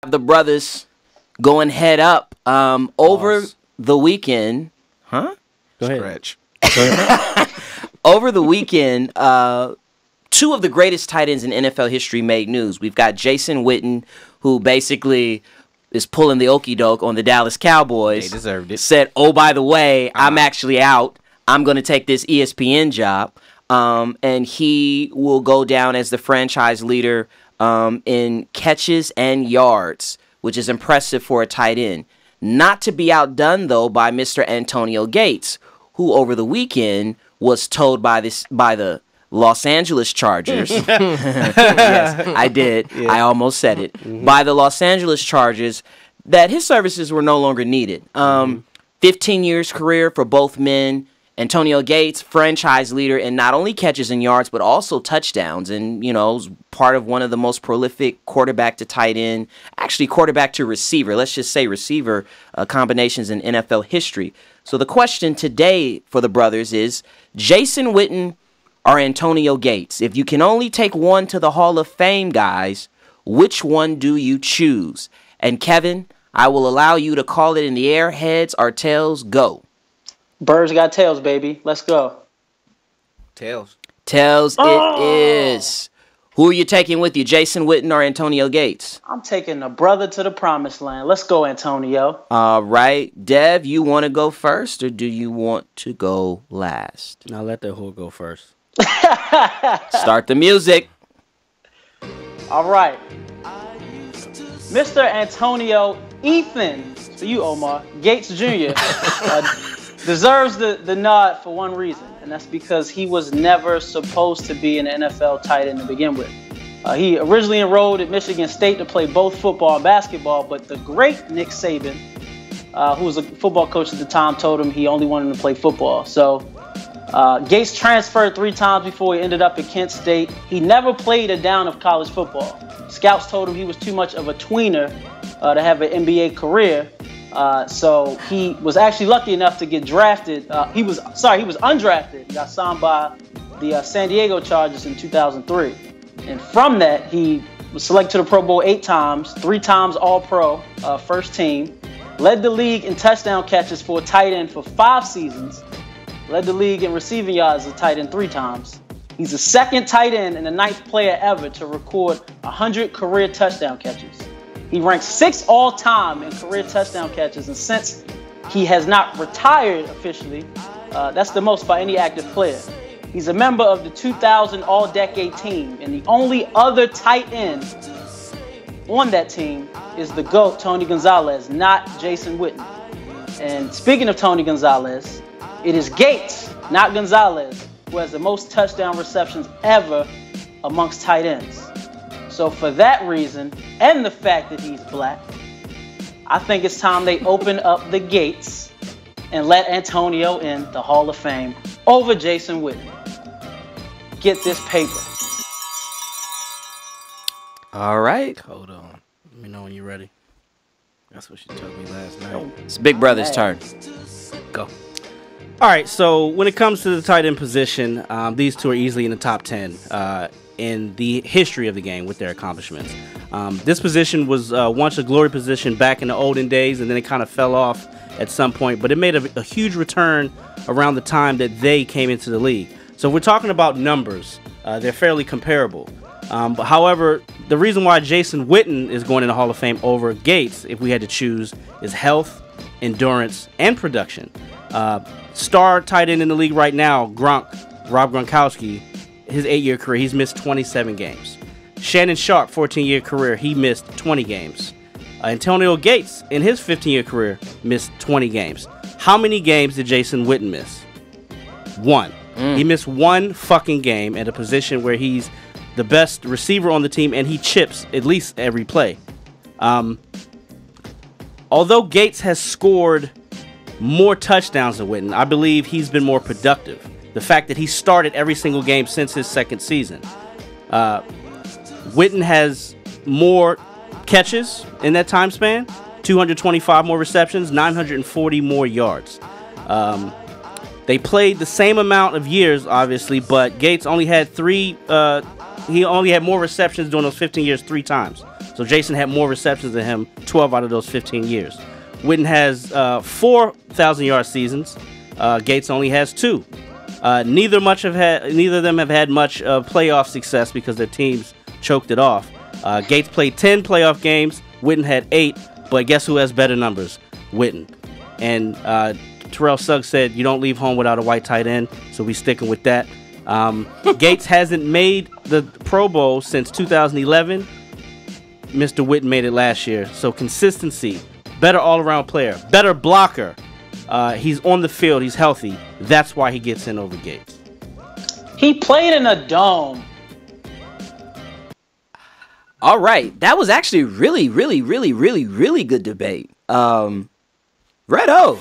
The brothers going head up over the weekend. Huh? Go ahead. Stretch. Over the weekend, two of the greatest tight ends in NFL history made news. We've got Jason Witten, who basically is pulling the okie doke on the Dallas Cowboys. They deserved it. Said, oh, by the way, I'm actually out. I'm going to take this ESPN job. And he will go down as the franchise leader in catches and yards, which is impressive for a tight end. Not to be outdone, though, by Mr. Antonio Gates, who over the weekend was told by the Los Angeles Chargers. Yes, I did. Yeah. I almost said it. By the Los Angeles Chargers that his services were no longer needed. 15 years career for both men. Antonio Gates, franchise leader in not only catches and yards, but also touchdowns. And, you know, part of one of the most prolific quarterback to tight end, actually quarterback to receiver, let's just say receiver combinations in NFL history. So the question today for the brothers is Jason Witten or Antonio Gates? If you can only take one to the Hall of Fame, guys, which one do you choose? And Kevin, I will allow you to call it in the air. Heads or tails, go. Birds got tails, baby. Let's go. Tails. Tails it is. Who are you taking with you, Jason Witten or Antonio Gates? I'm taking the brother to the promised land. Let's go, Antonio. All right. Dev, you want to go first or do you want to go last? Now let the whore go first. Start the music. All right. Mr. Antonio Ethan, for you, Omar, Gates Jr., deserves the nod for one reason, and that's because he was never supposed to be an NFL tight end to begin with. He originally enrolled at Michigan State to play both football and basketball, but the great Nick Saban, who was a football coach at the time, told him he only wanted him to play football. So Gates transferred 3 times before he ended up at Kent State. He never played a down of college football. Scouts told him he was too much of a tweener to have an NBA career. So he was actually lucky enough to get drafted. He was undrafted. He got signed by the San Diego Chargers in 2003. And from that, he was selected to the Pro Bowl 8 times, 3 times All-Pro, first team. Led the league in touchdown catches for a tight end for 5 seasons. Led the league in receiving yards as a tight end 3 times. He's the 2nd tight end and the 9th player ever to record 100 career touchdown catches. He ranks 6th all-time in career touchdown catches, and since he has not retired officially, that's the most by any active player. He's a member of the 2000 All-Decade team, and the only other tight end on that team is the GOAT, Tony Gonzalez, not Jason Witten. And speaking of Tony Gonzalez, it is Gates, not Gonzalez, who has the most touchdown receptions ever amongst tight ends. So for that reason, and the fact that he's black, I think it's time they open up the gates and let Antonio in the Hall of Fame over Jason Witten. Get this paper. All right. Hold on. Let me know when you're ready. That's what she told me last night. It's Big Brother's turn. Go. All right, so when it comes to the tight end position, these two are easily in the top 10 in the history of the game with their accomplishments. This position was once a glory position back in the olden days, and then it kind of fell off at some point, but it made a huge return around the time that they came into the league. So if we're talking about numbers, they're fairly comparable. But however, the reason why Jason Witten is going in the Hall of Fame over Gates, if we had to choose, is health, endurance, and production. Star tight end in the league right now, Rob Gronkowski, his 8-year career, he's missed 27 games. Shannon Sharpe, 14-year career, he missed 20 games. Antonio Gates, in his 15-year career, missed 20 games. How many games did Jason Witten miss? 1. He missed 1 fucking game at a position where he's the best receiver on the team and he chips at least every play. Although Gates has scored more touchdowns than Witten, I believe he's been more productive. The fact that he started every single game since his 2nd season. Witten has more catches in that time span, 225 more receptions, 940 more yards. They played the same amount of years, obviously, but Gates only had he only had more receptions during those 15 years 3 times. So Jason had more receptions than him 12 out of those 15 years. Witten has 4 1,000-yard seasons. Gates only has 2. Neither of them have had much playoff success because their teams choked it off. Gates played 10 playoff games. Witten had 8. But guess who has better numbers? Witten. And Terrell Suggs said you don't leave home without a white tight end, so we sticking with that. Gates hasn't made the Pro Bowl since 2011. Mr. Witten made it last year. So consistency, better all-around player, better blocker. He's on the field. He's healthy. That's why he gets in over Gates. He played in a dome. All right. That was actually really, really, really, really, really good debate. Red O.